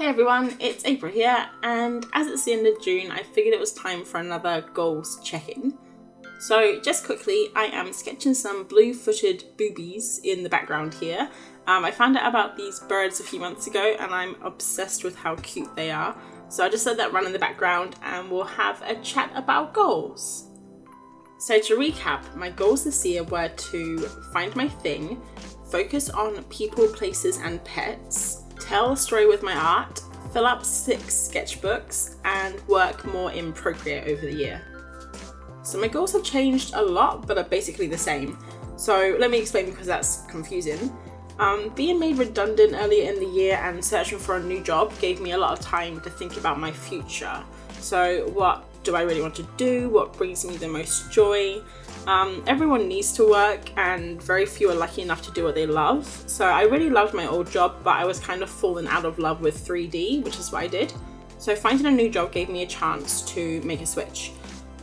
Hey everyone, it's April here, and as it's the end of June, I figured it was time for another goals check-in. So just quickly, I am sketching some blue-footed boobies in the background here. I found out about these birds a few months ago and I'm obsessed with how cute they are. So I just let that run in the background and we'll have a chat about goals. So to recap, my goals this year were to find my thing, focus on people, places and pets, tell a story with my art, fill up 6 sketchbooks, and work more in Procreate over the year. So my goals have changed a lot, but are basically the same. So let me explain because that's confusing. Being made redundant earlier in the year and searching for a new job gave me a lot of time to think about my future. So what do I really want to do? What brings me the most joy? Everyone needs to work and very few are lucky enough to do what they love. So I really loved my old job, but I was kind of falling out of love with 3D, which is what I did. So finding a new job gave me a chance to make a switch.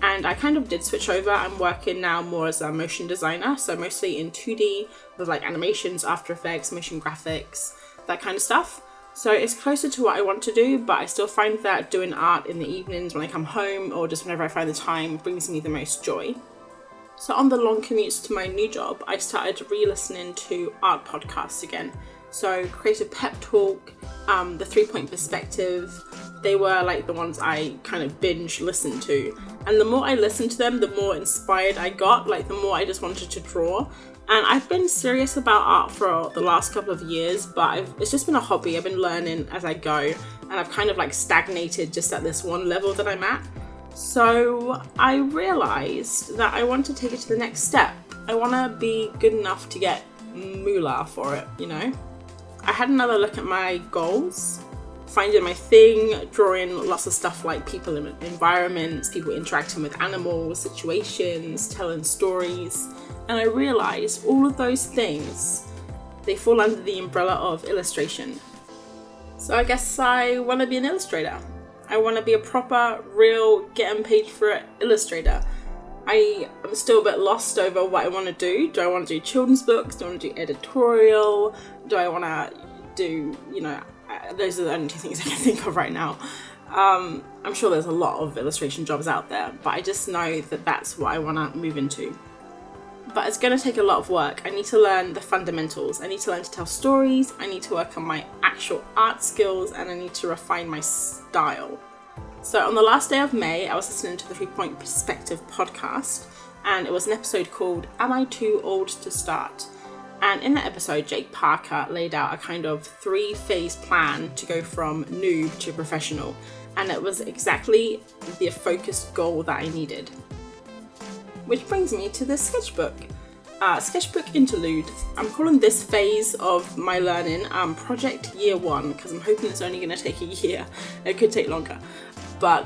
And I kind of did switch over. I'm working now more as a motion designer, so mostly in 2D with like animations, After Effects, motion graphics, that kind of stuff. So it's closer to what I want to do, but I still find that doing art in the evenings when I come home or just whenever I find the time brings me the most joy. So on the long commutes to my new job, I started re-listening to art podcasts again. So Creative Pep Talk, the 3-Point Perspective, they were like the ones I kind of binge listened to. And the more I listened to them, the more inspired I got, like the more I just wanted to draw. And I've been serious about art for the last couple of years, but it's just been a hobby. I've been learning as I go, and I've kind of like stagnated just at this one level that I'm at. So I realized that I want to take it to the next step. I want to be good enough to get moolah for it, you know? I had another look at my goals, finding my thing, drawing lots of stuff like people in environments, people interacting with animals, situations, telling stories. And I realized all of those things, they fall under the umbrella of illustration. So I guess I want to be an illustrator. I want to be a proper, real, getting paid for it illustrator. I am still a bit lost over what I want to do. Do I want to do children's books? Do I want to do editorial? Do I want to do, those are the only 2 things I can think of right now. I'm sure there's a lot of illustration jobs out there, but I just know that that's what I want to move into. But it's going to take a lot of work. I need to learn the fundamentals. I need to learn to tell stories. I need to work on my actual art skills, and I need to refine my style. So on the last day of May, I was listening to the 3-Point Perspective podcast, and it was an episode called Am I Too Old to Start? And in that episode, Jake Parker laid out a kind of 3-phase plan to go from noob to professional. And it was exactly the focused goal that I needed. Which brings me to this sketchbook. Sketchbook interlude. I'm calling this phase of my learning Project Year 1 because I'm hoping it's only going to take a year. It could take longer. But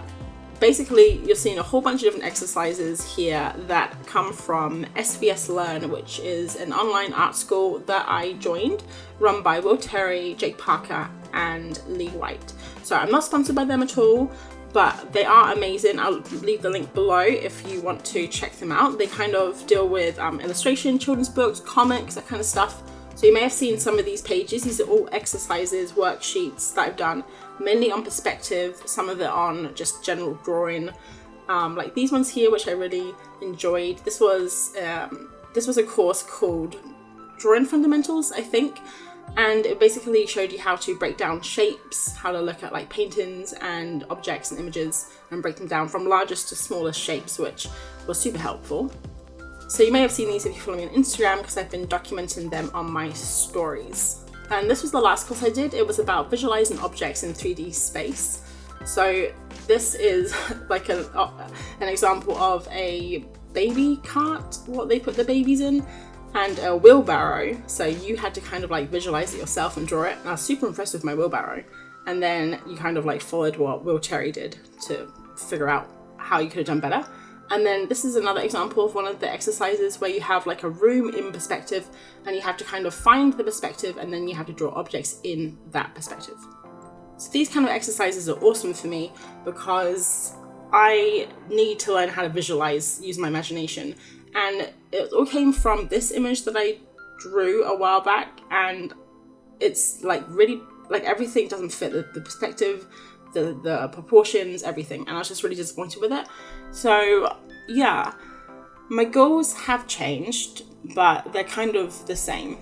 basically, you're seeing a whole bunch of different exercises here that come from SVS Learn, which is an online art school that I joined, run by Will Terry, Jake Parker, and Lee White. So I'm not sponsored by them at all, but they are amazing. I'll leave the link below if you want to check them out. They kind of deal with illustration, children's books, comics, that kind of stuff. So you may have seen some of these pages. These are all exercises, worksheets that I've done, mainly on perspective, some of it on just general drawing. Like these ones here, which I really enjoyed. This was a course called Drawing Fundamentals, I think. And it basically showed you how to break down shapes, how to look at like paintings and objects and images and break them down from largest to smallest shapes, which was super helpful. So you may have seen these if you follow me on Instagram because I've been documenting them on my stories. And this was the last course I did. It was about visualizing objects in 3D space. So this is like an example of a baby cart, what they put the babies in, and a wheelbarrow. So you had to kind of like visualize it yourself and draw it. And I was super impressed with my wheelbarrow. And then you kind of like followed what Will Terry did to figure out how you could have done better. And then this is another example of one of the exercises where you have like a room in perspective and you have to kind of find the perspective and then you have to draw objects in that perspective. So these kind of exercises are awesome for me because I need to learn how to visualize, use my imagination. And it all came from this image that I drew a while back, and it's like really like everything doesn't fit the perspective, the proportions, everything, and I was just really disappointed with it. So yeah, my goals have changed, but they're kind of the same.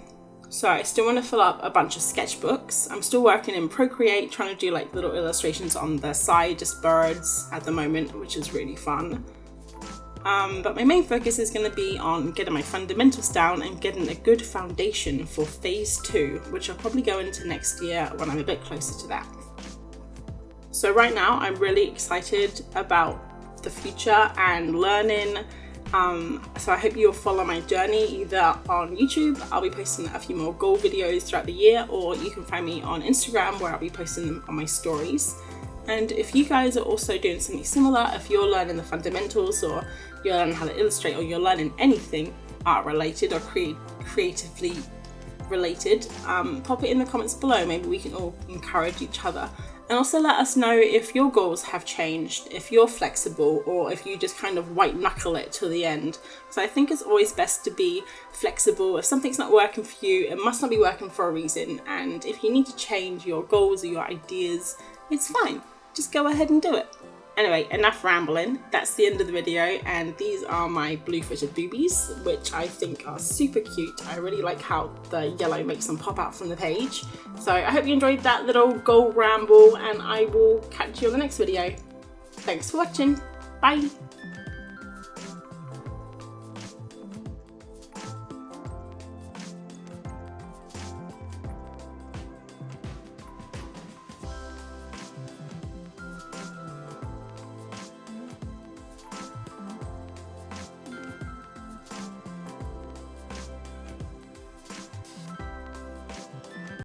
So I still want to fill up a bunch of sketchbooks. I'm still working in Procreate, trying to do like little illustrations on the side, just birds at the moment, which is really fun. But my main focus is going to be on getting my fundamentals down and getting a good foundation for phase 2, which I'll probably go into next year when I'm a bit closer to that. So right now I'm really excited about the future and learning. So I hope you'll follow my journey either on YouTube. I'll be posting a few more goal videos throughout the year, or you can find me on Instagram where I'll be posting them on my stories. And if you guys are also doing something similar, if you're learning the fundamentals, or you're learning how to illustrate, or you're learning anything art related or creatively related, pop it in the comments below. Maybe we can all encourage each other. And also let us know if your goals have changed, if you're flexible, or if you just kind of white knuckle it till the end. So I think it's always best to be flexible. If something's not working for you, it must not be working for a reason. And if you need to change your goals or your ideas, it's fine. Just go ahead and do it. Anyway, enough rambling. That's the end of the video, and these are my blue-footed boobies, which I think are super cute. I really like how the yellow makes them pop out from the page. So I hope you enjoyed that little goal ramble, and I will catch you on the next video. Thanks for watching. Bye!